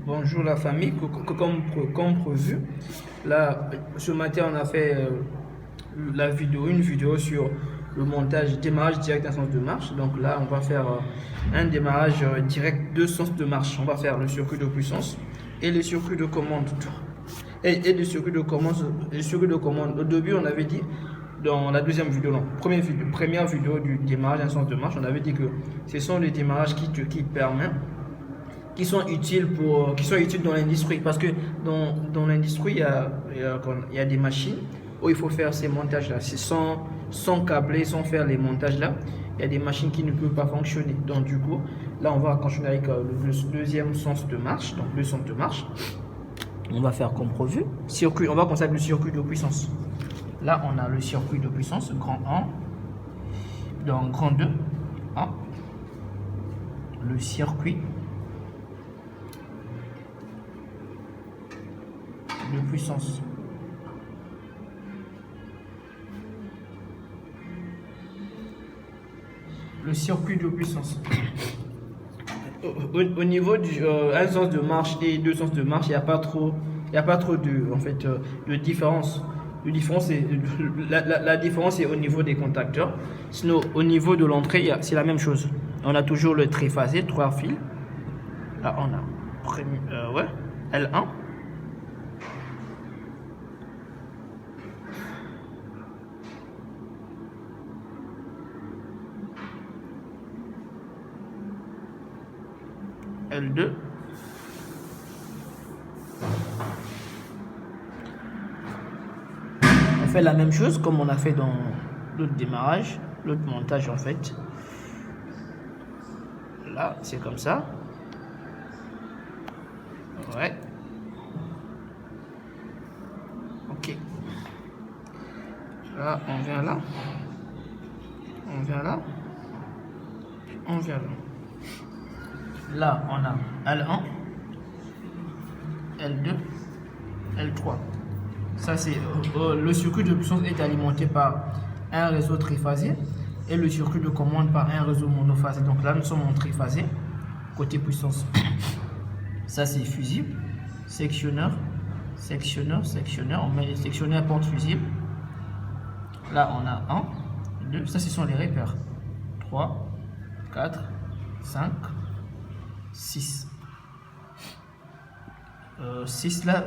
Bonjour la famille, comme prévu, là, ce matin on a fait une vidéo sur le montage démarrage direct d'un sens de marche. Donc là on va faire un démarrage direct de sens de marche. On va faire le circuit de puissance et les circuits de commande. Et le circuit de commande. Au début on avait dit, dans la deuxième vidéo, non, première vidéo du démarrage d'un sens de marche, on avait dit que ce sont les démarrages qui permettent, qui sont utiles dans l'industrie, parce que dans l'industrie il y a des machines où il faut faire ces montages là, c'est sans câbler, sans faire les montages là. Il y a des machines qui ne peuvent pas fonctionner, donc du coup là on va continuer avec le deuxième sens de marche. Donc le sens de marche, on va faire comme prévu, on va commencer avec le circuit de puissance. Là on a le circuit de puissance grand 1, donc grand 2, 1, le circuit de puissance. Le circuit de puissance. Au niveau du un sens de marche et deux sens de marche, il n'y a pas trop de différence. La différence est au niveau des contacteurs. Sinon, au niveau de l'entrée, c'est la même chose. On a toujours le triphasé, 3 fils. Là, on a L1. L2. On fait la même chose comme on a fait dans l'autre démarrage, l'autre montage en fait. Là, c'est comme ça. Ouais. Ok. Là, on vient là. On vient là. On vient là. Là, on a L1, L2, L3. Ça, c'est le circuit de puissance est alimenté par un réseau triphasé et le circuit de commande par un réseau monophasé. Donc là, nous sommes en triphasé, côté puissance. Ça, c'est fusible, sectionneur, sectionneur, sectionneur. On met les sectionneurs porte fusible. Là, on a 1, 2, ça, ce sont les repères. 3, 4, 5, 6. 6 là,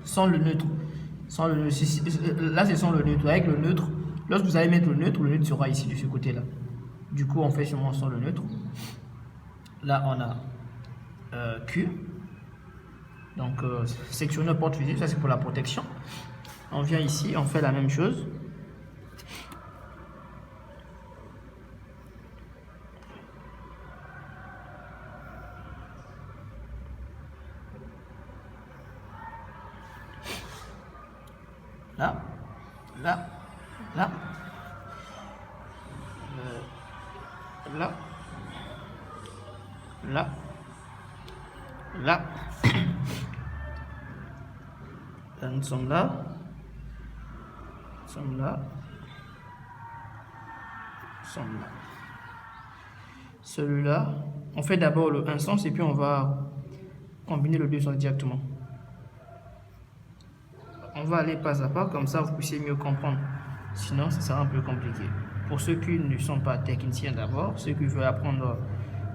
sans le neutre. Là, c'est sans le neutre. Avec le neutre, lorsque vous allez mettre le neutre sera ici, de ce côté-là. Du coup, on fait seulement sans le neutre. Là, on a Q. Donc, sectionneur porte fusible, ça c'est pour la protection. On vient ici, on fait la même chose. Là, là, là, là, là, là. Là, nous sommes là, nous sommes là, nous sommes là. Celui-là, on fait d'abord le un sens et puis on va combiner le deux sens directement. On va aller pas à pas, comme ça vous puissiez mieux comprendre. Sinon, ça sera un peu compliqué. Pour ceux qui ne sont pas techniciens d'abord, ceux qui veulent apprendre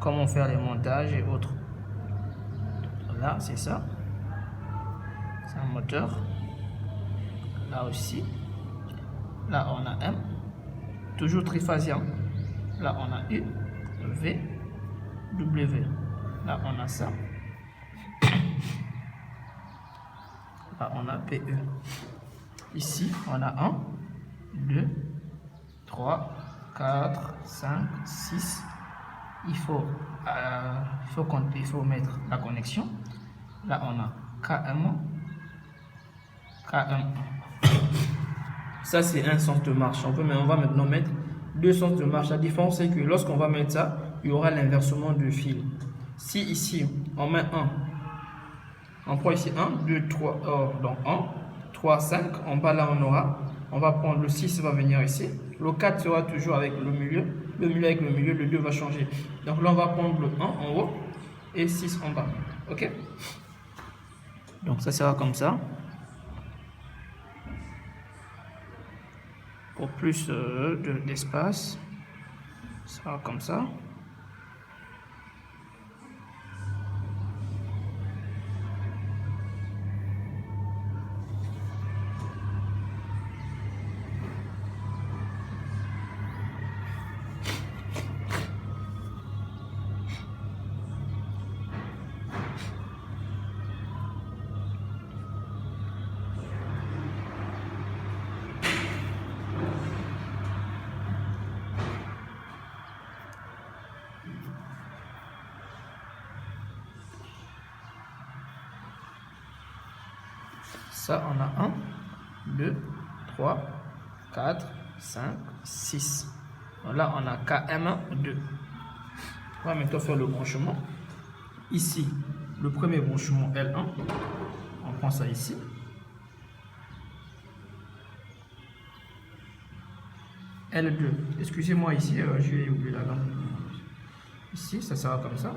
comment faire les montages et autres. Là, c'est ça. C'est un moteur. Là aussi. Là, on a M. Toujours triphasien. Là, on a U, V, W. Là, on a ça. Là, on a PE. Ici, on a 1, 2, 3, 4, 5, 6. Il faut mettre la connexion. Là, on a KM1, KM1. Ça, c'est un sens de marche. On va maintenant mettre deux sens de marche. La différence, c'est que lorsqu'on va mettre ça, il y aura l'inversement de fil. Si ici, on met 1, on prend ici 1, 2, 3, donc 1, 3, 5, en bas là on va prendre le 6 va venir ici, le 4 sera toujours avec le milieu avec le milieu, le 2 va changer. Donc là on va prendre le 1 en haut, et 6 en bas. Ok? Donc ça sera comme ça. Pour plus d'espace, ça sera comme ça. Ça, on a 1, 2, 3, 4, 5, 6. Donc là, on a KM2. On va maintenant faire le branchement. Ici, le premier branchement L1. On prend ça ici. L2. Excusez-moi ici, j'ai oublié la gamme. Ici, ça sera comme ça.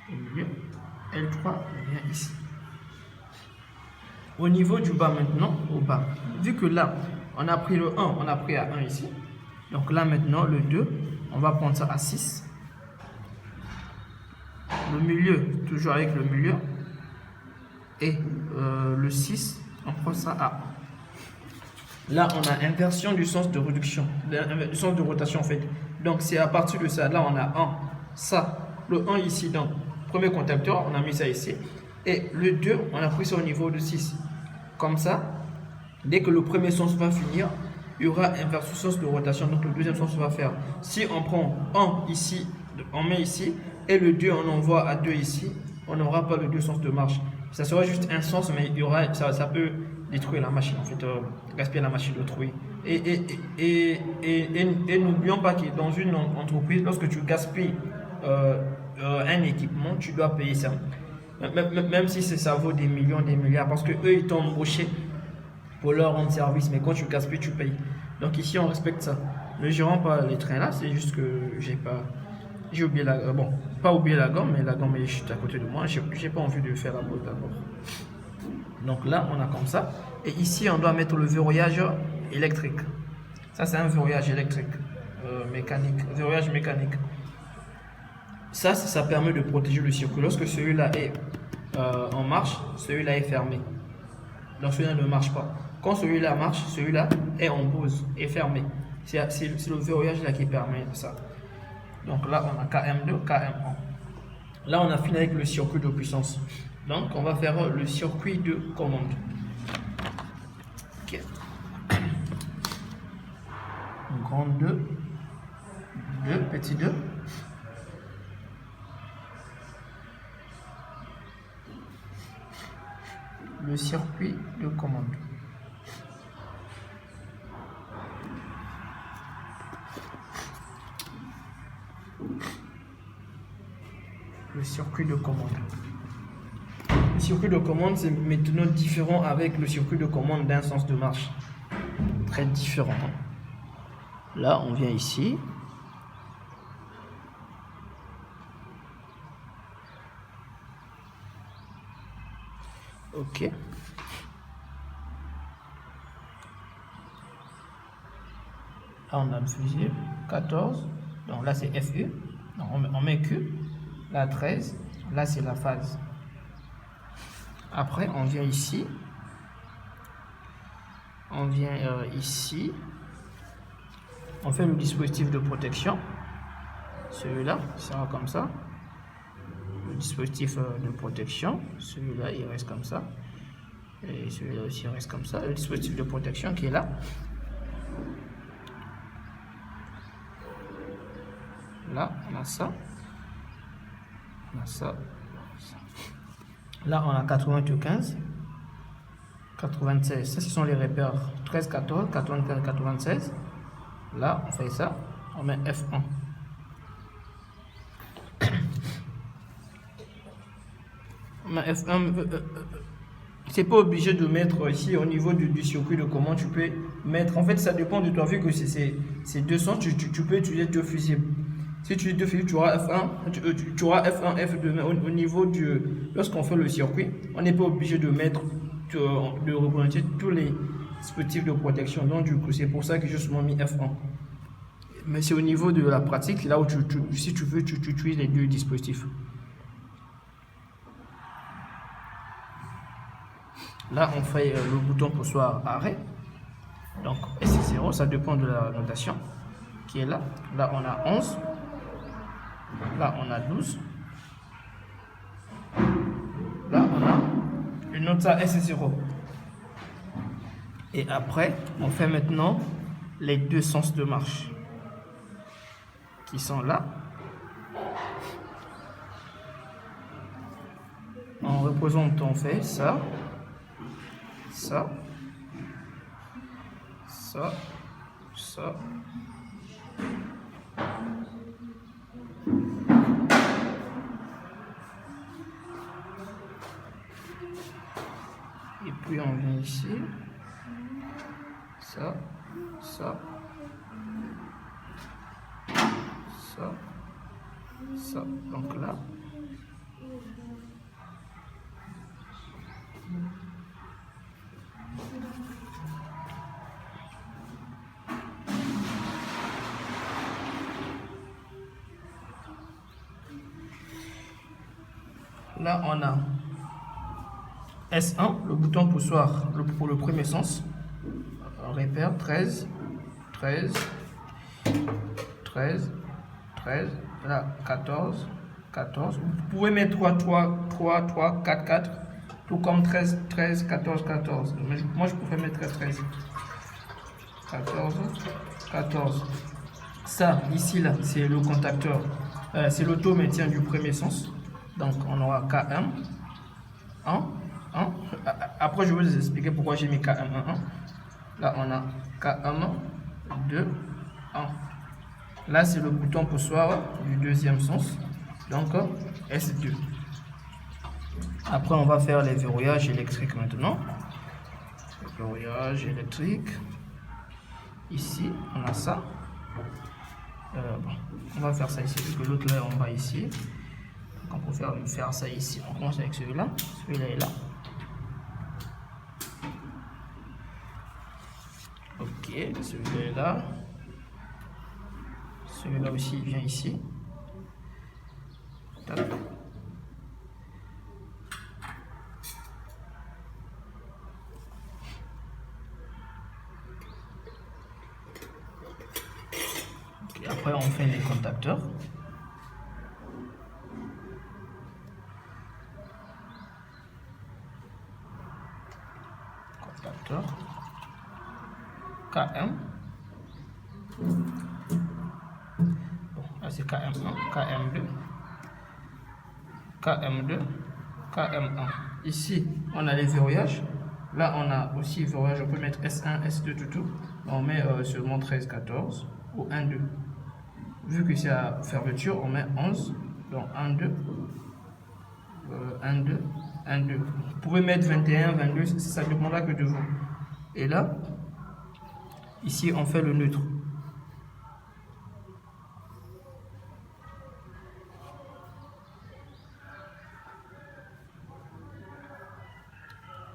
Au milieu. L3 vient ici. Au niveau du bas maintenant, au bas, vu que là, on a pris le 1, on a pris à 1 ici. Donc là maintenant, le 2, on va prendre ça à 6. Le milieu, toujours avec le milieu. Et le 6, on prend ça à 1. Là, on a inversion du sens de réduction, du sens de rotation en fait. Donc c'est à partir de ça, là on a 1, ça, le 1 ici, donc premier contacteur, on a mis ça ici. Et le 2, on a pris ça au niveau de 6. Comme ça, dès que le premier sens va finir, il y aura inversion sens de rotation. Donc le deuxième sens va faire. Si on prend 1 ici, on met ici, et le 2, on envoie à 2 ici, on n'aura pas le 2 sens de marche. Ça sera juste un sens, mais il y aura, ça peut détruire la machine, en fait, gaspiller la machine d'autrui. Et n'oublions pas que dans une entreprise, lorsque tu gaspilles un équipement, tu dois payer ça. Même si ça vaut des millions, des milliards, parce que eux ils t'ont embauché pour leur rendre service, mais quand tu gaspilles, tu payes. Donc ici on respecte ça. Ne gérons pas les trains là, c'est juste que j'ai oublié la bon, pas oublié la gomme, mais la gomme est juste à côté de moi. J'ai pas envie de faire la pause d'abord. Donc là on a comme ça, et ici on doit mettre le verrouillage électrique. Ça c'est un verrouillage électrique, mécanique, verrouillage mécanique. Ça permet de protéger le circuit. Lorsque celui-là est en marche, celui-là est fermé. Donc celui-là ne marche pas. Quand celui-là marche, celui-là est en pause, est fermé. C'est le verrouillage là qui permet ça. Donc là, on a KM2, KM1. Là, on a fini avec le circuit de puissance. Donc, on va faire le circuit de commande. Ok. Grand 2, petit 2. Le circuit de commande. Le circuit de commande. Le circuit de commande, c'est maintenant différent avec le circuit de commande d'un sens de marche. Très différent. Là, on vient ici. Ok. Là, on a le fusible 14. Donc là, c'est FU. Donc on met Q. Là, 13. Là, c'est la phase. Après, on vient ici. On vient ici. On fait le dispositif de protection. Celui-là, ça sera comme ça. Le dispositif de protection, celui-là il reste comme ça, et celui-là aussi il reste comme ça. Le dispositif de protection qui est là, là on a ça, on a ça, là on a 95, 96, ça ce sont les repères 13, 14, 95, 96. Là on fait ça, on met F1. F1, c'est pas obligé de mettre ici au niveau du circuit de commande. Tu peux mettre, en fait ça dépend de toi, vu que c'est 200, tu peux utiliser deux fusibles. Si tu définis, tu auras F1, tu auras F1, F2, mais au niveau du... Lorsqu'on fait le circuit, on n'est pas obligé de mettre, de représenter tous les dispositifs de protection. Donc du coup, c'est pour ça que j'ai seulement mis F1. Mais c'est au niveau de la pratique, là où si tu veux, tu utilises les deux dispositifs. Là, on fait le bouton poussoir arrêt. Donc, S0, ça dépend de la notation qui est là. Là, on a 11. Là, on a 12. Là, on a une note à S0. Et après, on fait maintenant les deux sens de marche qui sont là. En représentant, on fait ça, ça, ça, ça. Et puis on vient ici, ça, ça, ça, ça. Donc là. Là, on a S1, le bouton poussoir pour le premier sens. Repère 13, 13, 13, 13. Là, 14, 14. Vous pouvez mettre 3, 3, 3, 3, 4, 4. Tout comme 13, 13, 14, 14. Mais moi, je préfère mettre 13. 14, 14. Ça, ici, là, c'est le contacteur. C'est l'auto-maintien du premier sens. Donc, on aura K1, 1, 1. Après, je vais vous expliquer pourquoi j'ai mis K1, 1, 1. Là, on a K1, 2, 1. Là, c'est le bouton poussoir du deuxième sens. Donc, S2. Après, on va faire les verrouillages électriques maintenant. Verrouillage électrique. Ici, on a ça. Bon, on va faire ça ici, parce que l'autre là est en bas ici. Donc, on peut faire ça ici. On commence avec celui-là. Celui-là est là. Ok, celui-là est là. Celui-là aussi, il vient ici. Tac. Okay, après, on fait les contacteurs. Contacteur. KM. Là, c'est KM1, KM2, KM2, KM1. Ici, on a les verrouillages. Là, on a aussi verrouillage. On peut mettre S1, S2, tout. On met seulement 13, 14 ou 1, 2. Vu que c'est à fermeture, on met 11. Donc 1, 2, 1, 2, 1, 2. Vous pouvez mettre 21, 22, ça ne dépendra que de vous. Et là, ici, on fait le neutre.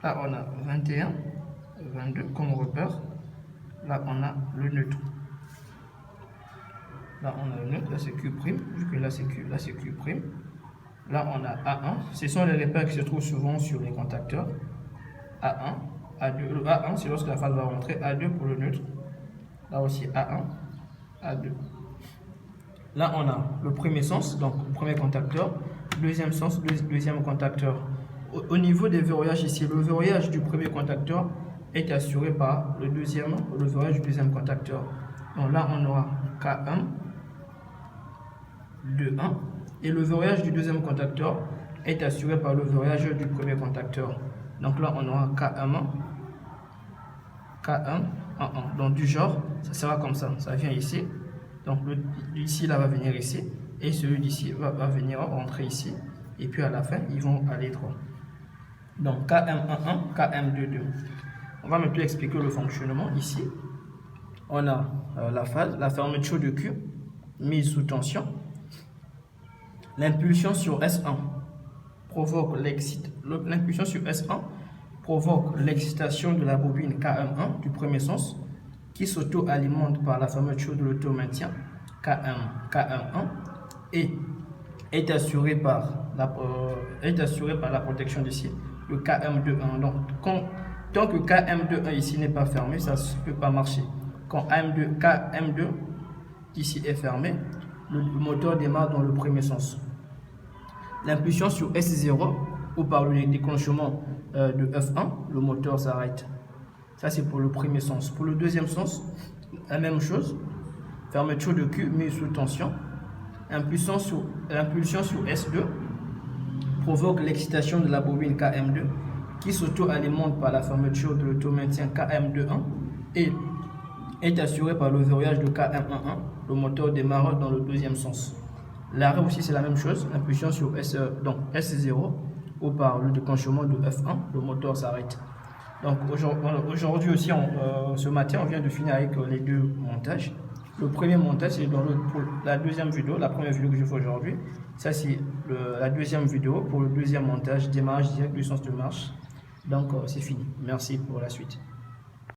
Là, on a 21, 22 comme repère. Là, on a le neutre. Là, on a le neutre. Là, c'est Q'. Vu que là, c'est Q'. Là, c'est Q'. Là, on a A1. Ce sont les repères qui se trouvent souvent sur les contacteurs. A1, A2. Le A1, c'est lorsque la phase va rentrer. A2 pour le neutre. Là aussi, A1, A2. Là, on a le premier sens, donc le premier contacteur. Deuxième sens, deuxième contacteur. Au niveau des verrouillages ici, le verrouillage du premier contacteur est assuré par le verrouillage du deuxième contacteur. Donc là, on aura K1, 2, 1. Et le verrouillage du deuxième contacteur est assuré par le verrouillage du premier contacteur. Donc là, on aura K1, K1, 1, 1. Donc du genre, ça sera comme ça. Ça vient ici. Donc ici, là, va venir ici. Et celui d'ici va venir rentrer ici. Et puis à la fin, ils vont aller droit. Donc KM11, KM22. On va maintenant expliquer le fonctionnement. Ici, on a la phase, la fermeture de Q, mise sous tension. L'impulsion sur S1 provoque l'impulsion sur S1 provoque l'excitation de la bobine KM1 du premier sens qui s'auto-alimente par la fermeture de l'auto-maintien KM1 et est assurée par la protection d'ici, le KM21. Donc, tant que KM21 ici n'est pas fermé, ça ne peut pas marcher. Quand KM2 ici est fermé, le moteur démarre dans le premier sens. L'impulsion sur S0 ou par le déclenchement de F1, le moteur s'arrête. Ça, c'est pour le premier sens. Pour le deuxième sens, la même chose. Fermeture de Q mise sous tension. L'impulsion sur S2 provoque l'excitation de la bobine KM2 qui s'auto-alimente par la fermeture de l'auto-maintien KM21 et est assurée par le verrouillage de KM11. Le moteur démarre dans le deuxième sens. L'arrêt aussi, c'est la même chose. L'impulsion sur S0 ou par le déclenchement de F1, le moteur s'arrête. Donc aujourd'hui aussi, ce matin, on vient de finir avec les deux montages. Le premier montage, c'est pour la deuxième vidéo, la première vidéo que je fais aujourd'hui. Ça, c'est la deuxième vidéo pour le deuxième montage, démarrage direct du sens de marche. Donc, c'est fini. Merci pour la suite.